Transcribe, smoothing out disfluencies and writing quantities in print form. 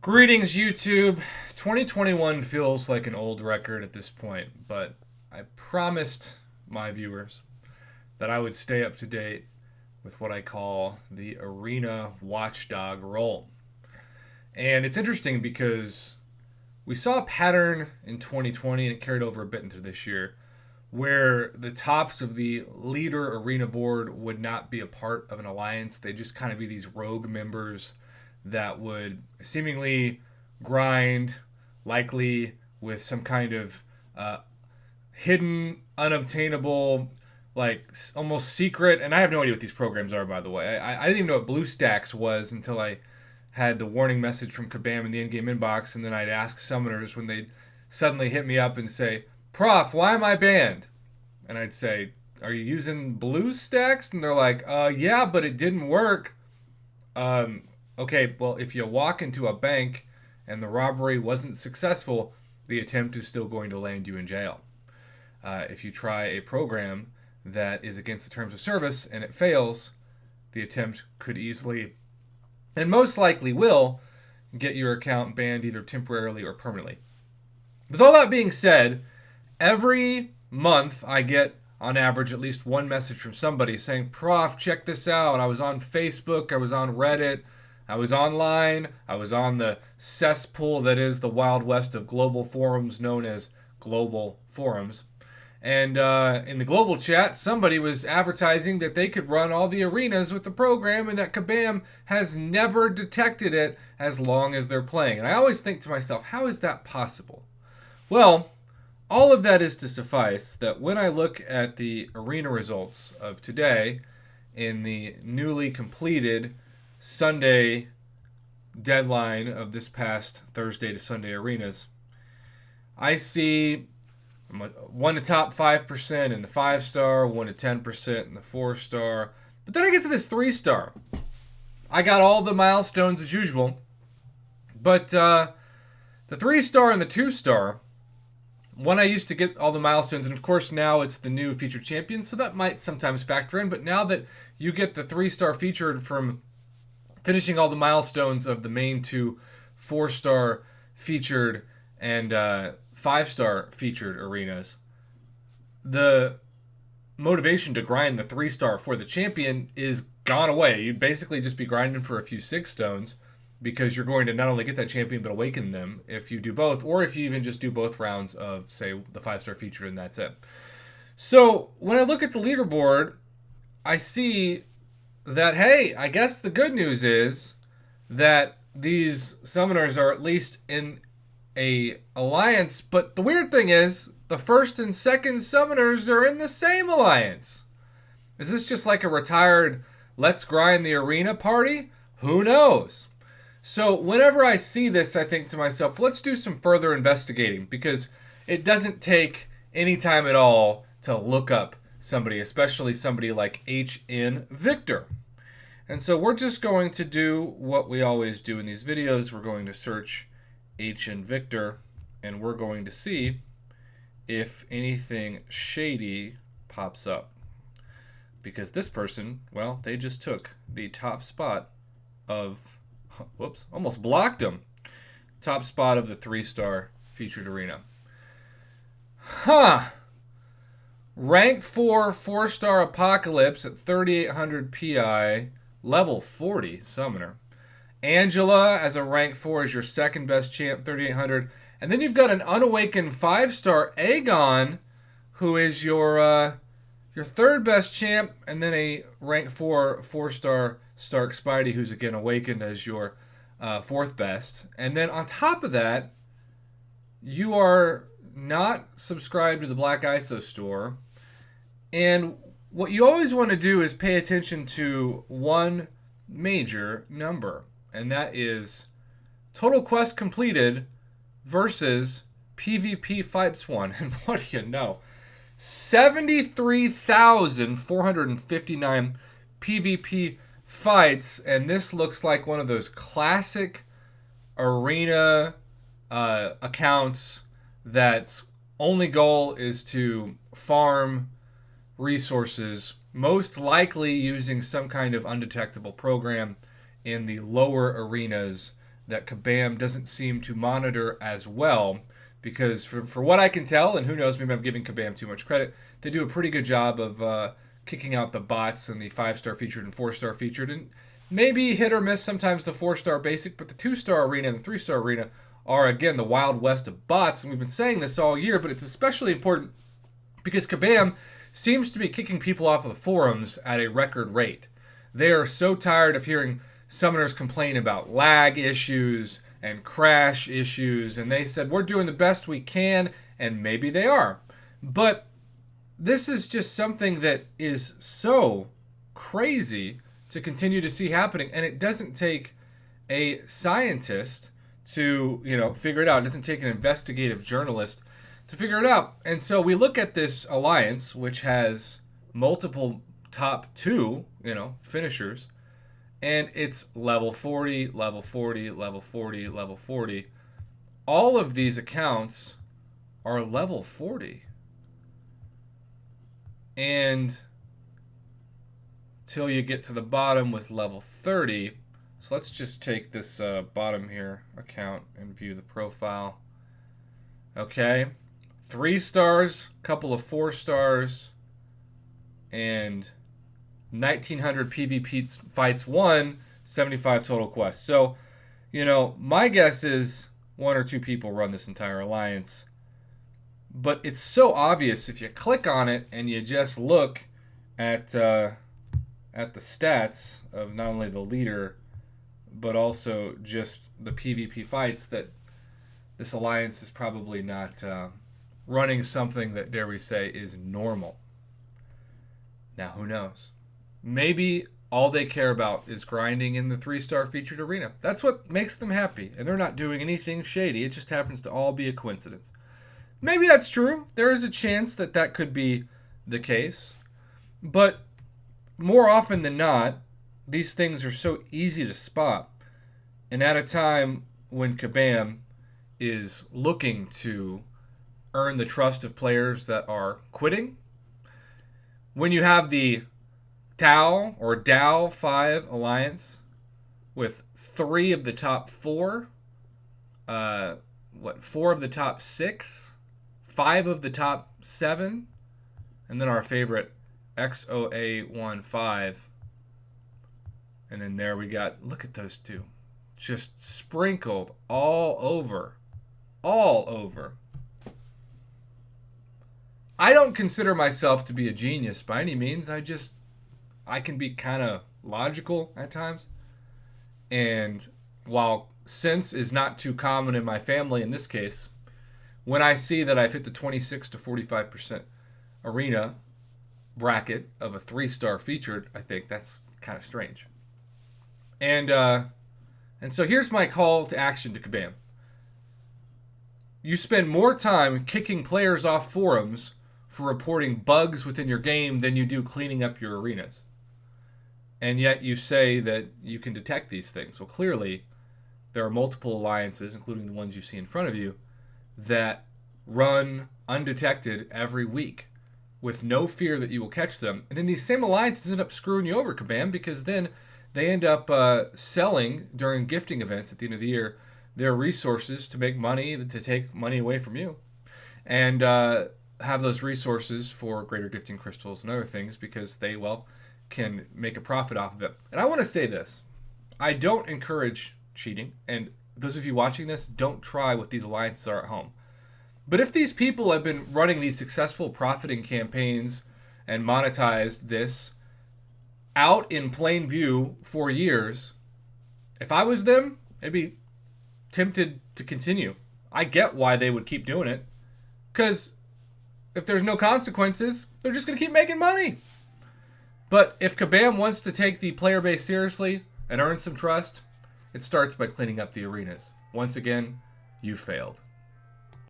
Greetings, YouTube. 2021 feels like an old record at this point, but I promised my viewers that I would stay up to date with what I call the arena watchdog role. And it's interesting because we saw a pattern in 2020 and it carried over a bit into this year where the tops of the leader arena board would not be a part of an alliance. They'd just kind of be these rogue members that would seemingly grind, likely with some kind of hidden, unobtainable, like almost secret. And I have no idea what these programs are, by the way. I didn't even know what BlueStacks was until I had the warning message from Kabam in the in-game inbox, and then I'd ask summoners when they'd suddenly hit me up and say, "Prof, why am I banned?" And I'd say, "Are you using BlueStacks?" And they're like, "Yeah, but it didn't work." Okay, well, if you walk into a bank and the robbery wasn't successful, the attempt is still going to land you in jail. If you try a program that is against the terms of service and it fails, the attempt could easily, and most likely will, get your account banned either temporarily or permanently. With all that being said, every month I get, on average, at least one message from somebody saying, "Prof, check this out. I was on Facebook, I was on Reddit, I was online, I was on the cesspool that is the Wild West of global forums known as global forums. And in the global chat, somebody was advertising that they could run all the arenas with the program and that Kabam has never detected it as long as they're playing." And I always think to myself, how is that possible? Well, all of that is to suffice that when I look at the arena results of today in the newly completed Sunday deadline of this past Thursday to Sunday arenas, I see one to top 5% in the 5-star, 1 to 10% in the 4-star. But then I get to this 3-star. I got all the milestones as usual. But the 3-star and the 2-star, when I used to get all the milestones, and of course now it's the new featured champion, so that might sometimes factor in. But now that you get the 3-star featured from finishing all the milestones of the main 2 4-star featured and 5-star featured arenas, the motivation to grind the 3-star for the champion is gone away. You'd basically just be grinding for a few 6 stones because you're going to not only get that champion but awaken them if you do both, or if you even just do both rounds of, say, the 5-star featured and that's it. So when I look at the leaderboard, I see that, hey, I guess the good news is that these summoners are at least in a alliance, but the weird thing is the first and second summoners are in the same alliance. Is this just like a retired let's grind the arena party? Who knows? So whenever I see this, I think to myself, let's do some further investigating, because it doesn't take any time at all to look up somebody, especially somebody like HN Victor. And so we're just going to do what we always do in these videos. We're going to search HN Victor, and we're going to see if anything shady pops up. Because this person, well, they just took the top spot of, whoops, almost blocked him. Top spot of the 3-star featured arena. Rank 4 4-star Apocalypse at 3800 PI, level 40 summoner. Angela as a rank 4 is your second best champ, 3800. And then you've got an unawakened 5-star Aegon, who is your third best champ, and then a rank 4 4-star Stark Spidey, who's again awakened as your fourth best. And then on top of that, you are not subscribed to the Black ISO store. And what you always want to do is pay attention to one major number, and that is total quest completed versus PvP fights won. And what do you know? 73,459 PvP fights, and this looks like one of those classic arena accounts that's only goal is to farm resources, most likely using some kind of undetectable program in the lower arenas that Kabam doesn't seem to monitor as well, because for what I can tell, and who knows, maybe I'm giving Kabam too much credit, they do a pretty good job of kicking out the bots and the 5-star featured and 4-star featured, and maybe hit or miss sometimes the 4-star basic, but the 2-star arena and the 3-star arena are, again, the wild west of bots, and we've been saying this all year, but it's especially important because Kabam seems to be kicking people off of the forums at a record rate. They are so tired of hearing summoners complain about lag issues and crash issues, and they said, we're doing the best we can, and maybe they are. But this is just something that is so crazy to continue to see happening, and it doesn't take a scientist to, figure it out. It doesn't take an investigative journalist to figure it out. And so we look at this alliance, which has multiple top 2, finishers, and it's level 40, level 40, level 40, level 40. All of these accounts are level 40. And till you get to the bottom with level 30. So let's just take this bottom here account and view the profile. Okay. 3 stars, couple of 4 stars, and 1,900 PvP fights won, 75 total quests. So, my guess is 1 or 2 people run this entire alliance. But it's so obvious if you click on it and you just look at the stats of not only the leader, but also just the PvP fights, that this alliance is probably not running something that, dare we say, is normal. Now, who knows? Maybe all they care about is grinding in the 3-star featured arena. That's what makes them happy, and they're not doing anything shady. It just happens to all be a coincidence. Maybe that's true. There is a chance that that could be the case. But more often than not, these things are so easy to spot. And at a time when Kabam is looking to earn the trust of players that are quitting, when you have the Tau or Dow 5 alliance with 3 of the top 4, 4 of the top 6, 5 of the top 7, and then our favorite XOA15. And then there we got, look at those 2. Just sprinkled all over. All over. I don't consider myself to be a genius by any means. I can be kind of logical at times. And while sense is not too common in my family in this case, when I see that I've hit the 26 to 45% arena bracket of a 3-star featured, I think that's kind of strange. And so here's my call to action to Kabam. You spend more time kicking players off forums for reporting bugs within your game than you do cleaning up your arenas. And yet you say that you can detect these things. Well, clearly, there are multiple alliances, including the ones you see in front of you, that run undetected every week with no fear that you will catch them. And then these same alliances end up screwing you over, Kabam, because then they end up selling during gifting events at the end of the year their resources to make money, to take money away from you, and have those resources for greater gifting crystals and other things because they, can make a profit off of it. And I want to say this. I don't encourage cheating, and those of you watching this, don't try what these alliances are at home. But if these people have been running these successful profiting campaigns and monetized this out in plain view for years, if I was them, I'd be tempted to continue. I get why they would keep doing it, because if there's no consequences, they're just going to keep making money. But if Kabam wants to take the player base seriously and earn some trust, it starts by cleaning up the arenas. Once again, you failed.